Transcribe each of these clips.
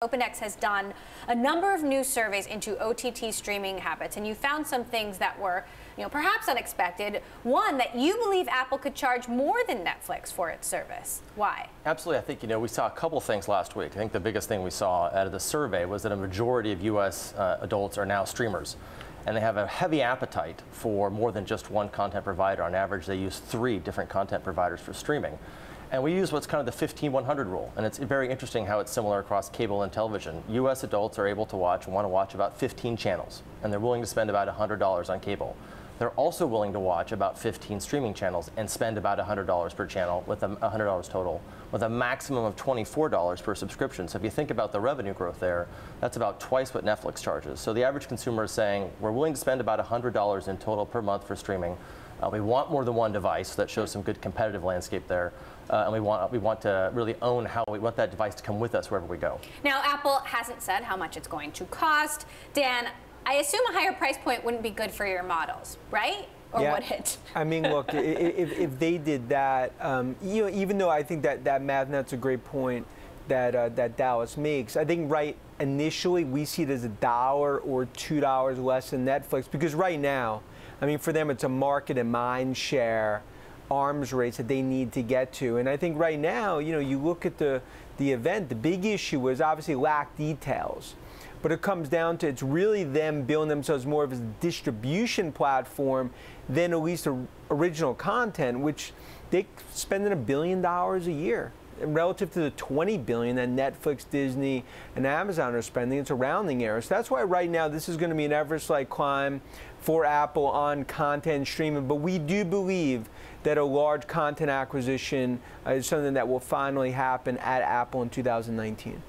OpenX has done a number of new surveys into OTT streaming habits, and you found some things that were, perhaps unexpected. One, that you believe Apple could charge more than Netflix for its service. Why? Absolutely. I think, we saw a couple things last week. I think the biggest thing we saw out of the survey was that a majority of U.S. adults are now streamers. And they have a heavy appetite for more than just one content provider. On average, they use 3 different content providers for streaming. And we use what's kind of the 15-100 rule. And it's very interesting how it's similar across cable and television. U.S. adults are able to want to watch about 15 channels, and they're willing to spend about $100 on cable. They're also willing to watch about 15 streaming channels and spend about $100 per channel, with $100 total, with a maximum of $24 per subscription. So if you think about the revenue growth there, that's about twice what Netflix charges. So the average consumer is saying, we're willing to spend about $100 in total per month for streaming. We want more than one device. That shows some good competitive landscape there. And we want to really own how we want that device to come with us wherever we go. Now, Apple hasn't said how much it's going to cost. Dan, I assume a higher price point wouldn't be good for your models, right? Or yeah. would it? I mean, look, if they did that, even though I think that math, and that's a great point that Dallas makes, I think initially we see it as $1 or $2 less than Netflix, because right now, I mean, for them, it's a market and mind share arms race that they need to get to. And I think right now, you look at the event, the big issue was obviously lack details. But it comes down to it's really them building themselves more of a distribution platform than at least original content, which they're spending $1 billion a year. Relative to the $20 billion that Netflix, Disney, and Amazon are spending, it's a rounding error. So that's why right now this is going to be an Everest-like climb for Apple on content streaming. But we do believe that a large content acquisition is something that will finally happen at Apple in 2019.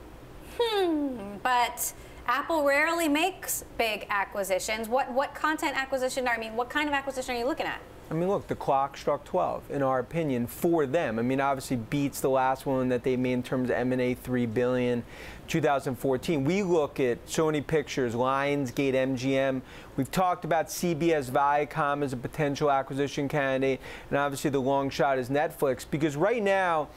But Apple rarely makes big acquisitions. What content acquisition, what kind of acquisition are you looking at? I mean, look, the clock struck 12, in our opinion, for them. I mean, obviously beats the last one that they made in terms of M&A, $3 billion, 2014. We look at Sony Pictures, Lionsgate, MGM. We've talked about CBS Viacom as a potential acquisition candidate, and obviously the long shot is Netflix, because right now,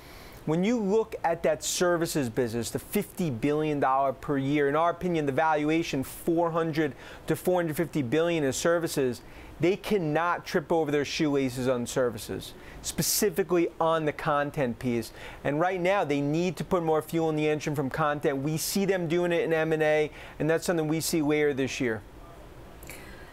when you look at that services business, the $50 billion per year, in our opinion, the valuation, $400 to $450 billion is services, they cannot trip over their shoelaces on services, specifically on the content piece. And right now, they need to put more fuel in the engine from content. We see them doing it in M&A, and that's something we see later this year.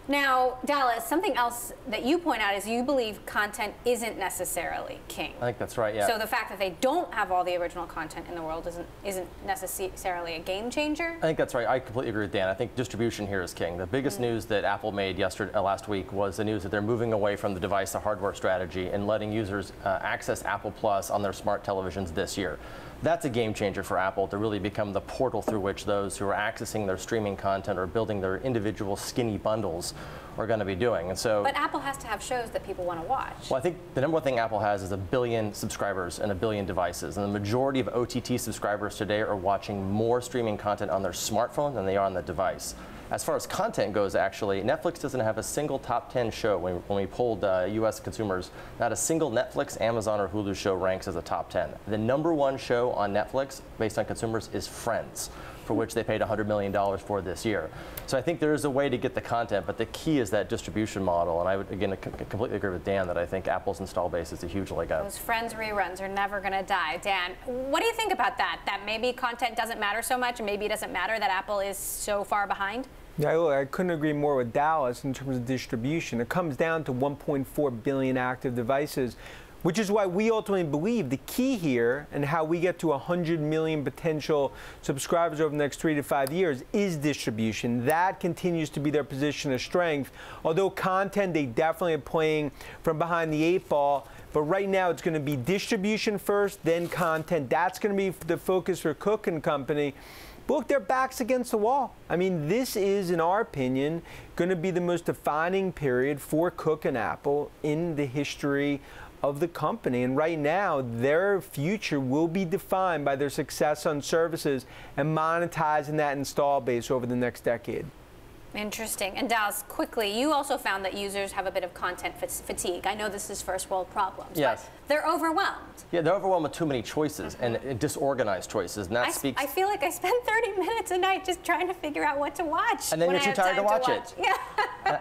Now, Dallas, something else that you point out is you believe content isn't necessarily king. I think that's right, yeah. So the fact that they don't have all the original content in the world isn't necessarily a game changer? I think that's right. I completely agree with Dan. I think distribution here is king. The biggest news that Apple made last week was the news that they're moving away from the device to hardware strategy and letting users access Apple Plus on their smart televisions this year. That's a game changer for Apple to really become the portal through which those who are accessing their streaming content or building their individual skinny bundles are going to be doing. And so, but Apple has to have shows that people want to watch. Well, I think the number one thing Apple has is 1 billion subscribers and 1 billion devices. And the majority of OTT subscribers today are watching more streaming content on their smartphone than they are on the device. As far as content goes, actually, Netflix doesn't have a single top 10 show. When we polled U.S. consumers, not a single Netflix, Amazon, or Hulu show ranks as a top 10. The number 1 show on Netflix, based on consumers, is Friends, for which they paid $100 million for this year. So I think there is a way to get the content, but the key is that distribution model. And I would, again, completely agree with Dan that I think Apple's install base is a huge leg up. Those Friends reruns are never going to die. Dan, what do you think about that? That maybe content doesn't matter so much, and maybe it doesn't matter that Apple is so far behind? Yeah, look, I couldn't agree more with Dallas in terms of distribution. It comes down to 1.4 billion active devices, which is why we ultimately believe the key here and how we get to 100 million potential subscribers over the next 3 to 5 years is distribution. That continues to be their position of strength. Although content, they definitely are playing from behind the 8 ball. But right now, it's going to be distribution first, then content. That's going to be the focus for Cook & Company. Look, their backs against the wall. I mean, this is, in our opinion, going to be the most defining period for Cook and Apple in the history of the company. And right now, their future will be defined by their success on services and monetizing that install base over the next decade. Interesting. And Dallas, quickly, you also found that users have a bit of content fatigue. I know this is first world problems, yes, but they're overwhelmed. Yeah, they're overwhelmed with too many choices and disorganized choices, and that speaks. I feel like I spend 30 minutes a night just trying to figure out what to watch. And then you're too tired to watch it. Yeah.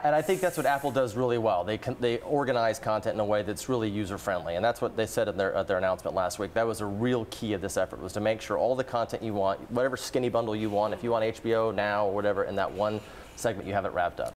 And I think that's what Apple does really well. They organize content in a way that's really user-friendly, and that's what they said in their announcement last week. That was a real key of this effort, was to make sure all the content you want, whatever skinny bundle you want, if you want HBO Now or whatever, in that one segment, you have it wrapped up.